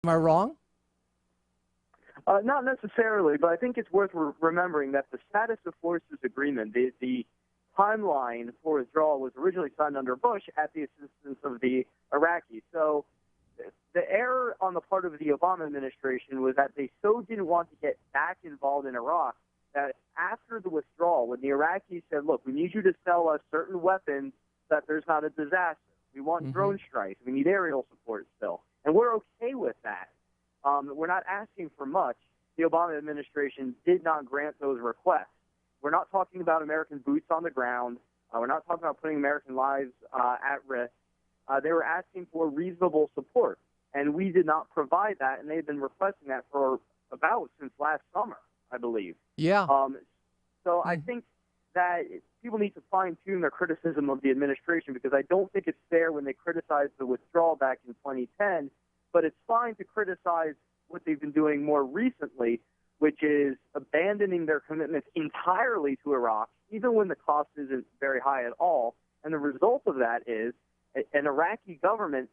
Am I wrong? Not necessarily, but I think it's worth remembering that the status of forces agreement, the timeline for withdrawal, was originally signed under Bush at the assistance of the Iraqis. So the error on the part of the Obama administration was that they so didn't want to get back involved in Iraq that after the withdrawal, when the Iraqis said, look, we need you to sell us certain weapons that there's not a disaster. We want drone strikes. We need aerial support still. And we're okay with that. We're not asking for much. The Obama administration did not grant those requests. We're not talking about American boots on the ground. We're not talking about putting American lives at risk. They were asking for reasonable support, and we did not provide that, and they've been requesting that for about since last summer, I believe. Yeah. So I think that people need to fine-tune their criticism of the administration, because I don't think it's fair when they criticize the withdrawal back in 2010, but it's fine to criticize what they've been doing more recently, which is abandoning their commitments entirely to Iraq, even when the cost isn't very high at all. And the result of that is an Iraqi government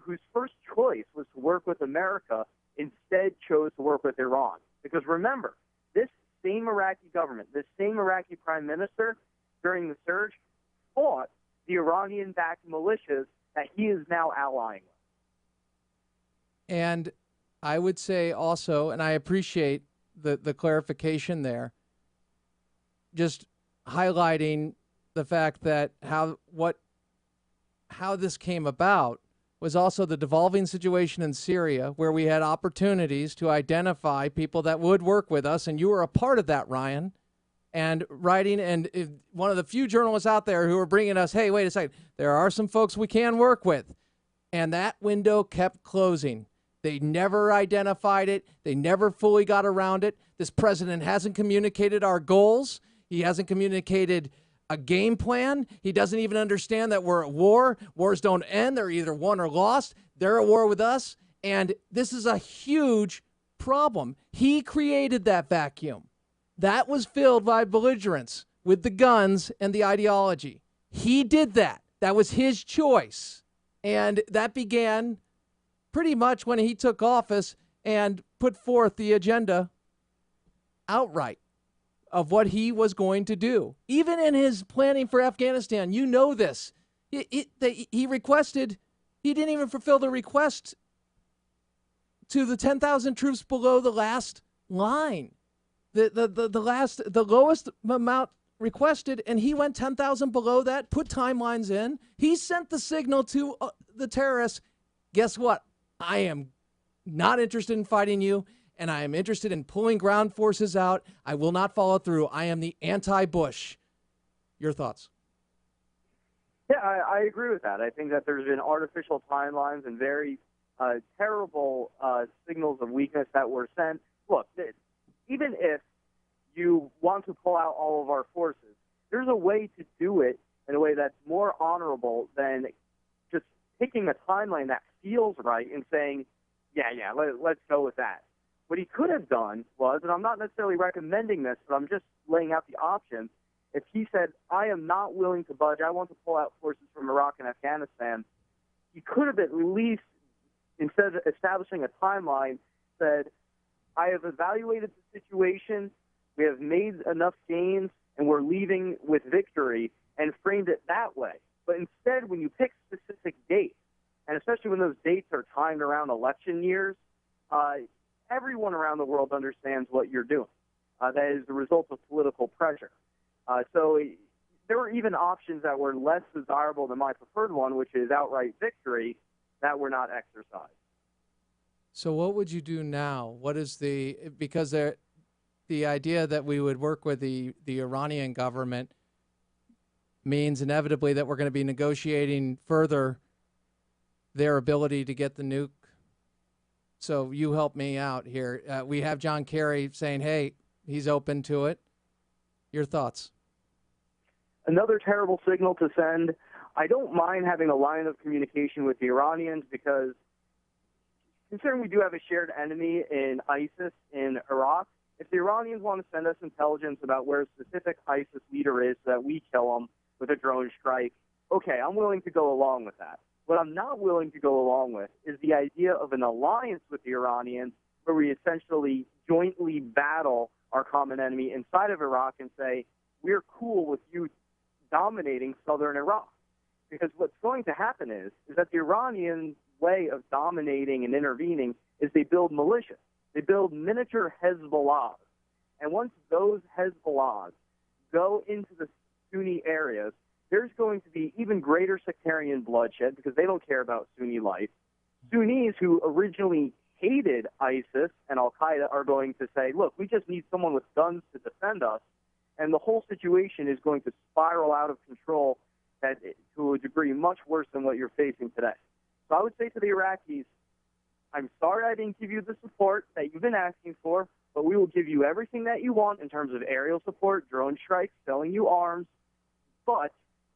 whose first choice was to work with America instead chose to work with Iran. Because remember, this same Iraqi government, this same Iraqi prime minister, during the surge, fought the Iranian-backed militias that he is now allying with. And I would say also, and I appreciate the clarification there, just highlighting the fact that how this came about was also the devolving situation in Syria, where we had opportunities to identify people that would work with us, and you were a part of that, Ryan. And writing, and one of the few journalists out there who are bringing us, hey, wait a second, there are some folks we can work with. And that window kept closing. They never identified it. They never fully got around it. This president hasn't communicated our goals. He hasn't communicated a game plan. He doesn't even understand that we're at war. Wars don't end. They're either won or lost. They're at war with us. And this is a huge problem. He created that vacuum. That was filled by belligerents with the guns and the ideology. He did that. That was his choice. And that began pretty much when he took office and put forth the agenda outright of what he was going to do. Even in his planning for Afghanistan, you know this. He requested, he didn't even fulfill the request to the 10,000 troops below the last line. The lowest amount requested, and he went 10,000 below that, put timelines in. He sent the signal to the terrorists, guess what? I am not interested in fighting you, and I am interested in pulling ground forces out. I will not follow through. I am the anti-Bush. Your thoughts? Yeah, I agree with that. I think that there's been artificial timelines and very terrible signals of weakness that were sent. Look, even if you want to pull out all of our forces, there's a way to do it in a way that's more honorable than just picking a timeline that feels right and saying, let's go with that. What he could have done was, and I'm not necessarily recommending this, but I'm just laying out the options, if he said, I am not willing to budge, I want to pull out forces from Iraq and Afghanistan, he could have at least, instead of establishing a timeline, said, I have evaluated the situation, we have made enough gains, and we're leaving with victory, and framed it that way. But instead, when you pick specific dates, and especially when those dates are timed around election years, everyone around the world understands what you're doing. That is the result of political pressure. So there were even options that were less desirable than my preferred one, which is outright victory, that were not exercised. So what would you do now? What is because the idea that we would work with the Iranian government means inevitably that we're going to be negotiating further their ability to get the nuke. So you help me out here. We have John Kerry saying, hey, he's open to it. Your thoughts? Another terrible signal to send. I don't mind having a line of communication with the Iranians because considering we do have a shared enemy in ISIS in Iraq, if the Iranians want to send us intelligence about where a specific ISIS leader is so that we kill him with a drone strike, okay, I'm willing to go along with that. What I'm not willing to go along with is the idea of an alliance with the Iranians where we essentially jointly battle our common enemy inside of Iraq and say, we're cool with you dominating southern Iraq. Because what's going to happen is that the Iranian way of dominating and intervening is they build militias. They build miniature Hezbollahs. And once those Hezbollahs go into the Sunni areas, there's going to be even greater sectarian bloodshed because they don't care about Sunni life. Sunnis who originally hated ISIS and al-Qaeda are going to say, look, we just need someone with guns to defend us, and the whole situation is going to spiral out of control to a degree much worse than what you're facing today. So I would say to the Iraqis, I'm sorry I didn't give you the support that you've been asking for, but we will give you everything that you want in terms of aerial support, drone strikes, selling you arms, but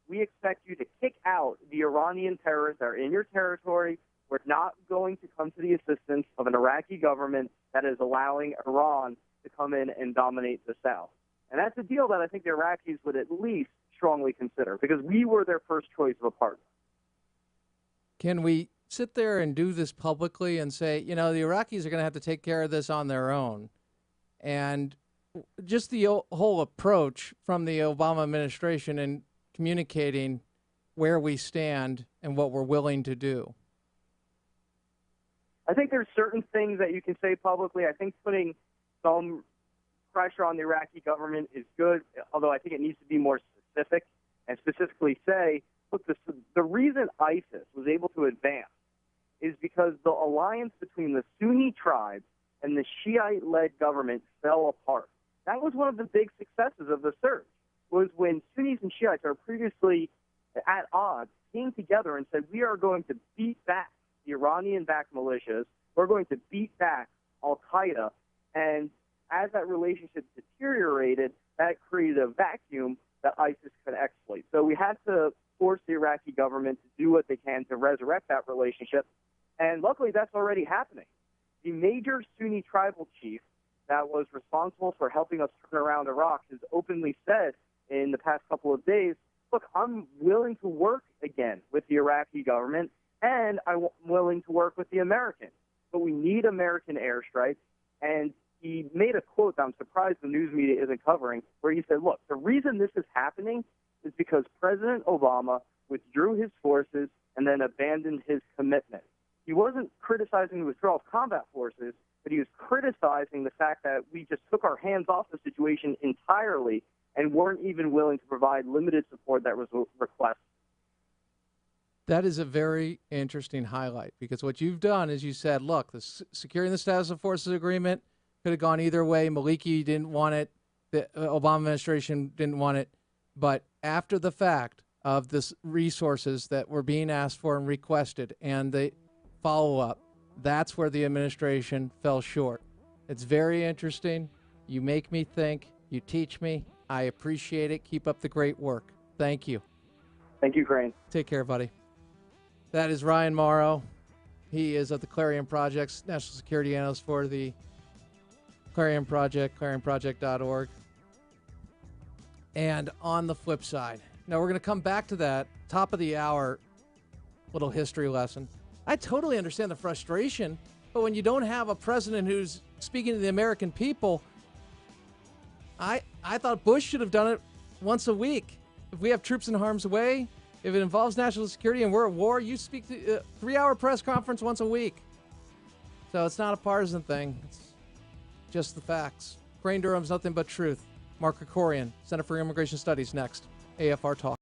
we expect you to kick out the Iranian terrorists that are in your territory. We're not going to come to the assistance of an Iraqi government that is allowing Iran to come in and dominate the South. And that's a deal that I think the Iraqis would at least strongly consider because we were their first choice of a partner. Can we sit there and do this publicly and say, the Iraqis are going to have to take care of this on their own? And just the whole approach from the Obama administration and communicating where we stand and what we're willing to do. I think there's certain things that you can say publicly. I think putting some pressure on the Iraqi government is good, although I think it needs to be more specific and specifically say, look, the reason ISIS was able to advance is because the alliance between the Sunni tribes and the Shiite-led government fell apart. That was one of the big successes of the surge, was when Sunnis and Shiites are previously at odds came together and said, we are going to beat back the Iranian-backed militias, we're going to beat back al-Qaeda, and as that relationship deteriorated, that created a vacuum that ISIS could exploit. So we had to force the Iraqi government to do what they can to resurrect that relationship, and luckily that's already happening. The major Sunni tribal chief that was responsible for helping us turn around Iraq has openly said in the past couple of days, look, I'm willing to work again with the Iraqi government, and I'm willing to work with the Americans. But we need American airstrikes. And he made a quote that I'm surprised the news media isn't covering, where he said, look, the reason this is happening is because President Obama withdrew his forces and then abandoned his commitment. He wasn't criticizing the withdrawal of combat forces, but he was criticizing the fact that we just took our hands off the situation entirely and weren't even willing to provide limited support that was requested. That is a very interesting highlight because what you've done is you said, look, the securing the status of forces agreement could have gone either way. Maliki didn't want it. The Obama administration didn't want it. But after the fact of the resources that were being asked for and requested and the follow-up, that's where the administration fell short. It's very interesting. You make me think. You teach me. I appreciate it. Keep up the great work. Thank you. Thank you, Crane. Take care, buddy. That is Ryan Mauro. He is of the Clarion Project's National Security Analyst for the Clarion Project, clarionproject.org. And on the flip side, now we're going to come back to that top of the hour little history lesson. I totally understand the frustration, but when you don't have a president who's speaking to the American people, I thought Bush should have done it once a week. If we have troops in harm's way, if it involves national security and we're at war, you speak to a 3-hour press conference once a week. So it's not a partisan thing. It's just the facts. Crane Durham's Nothing But Truth. Mark Krikorian, Center for Immigration Studies, next. AFR Talk.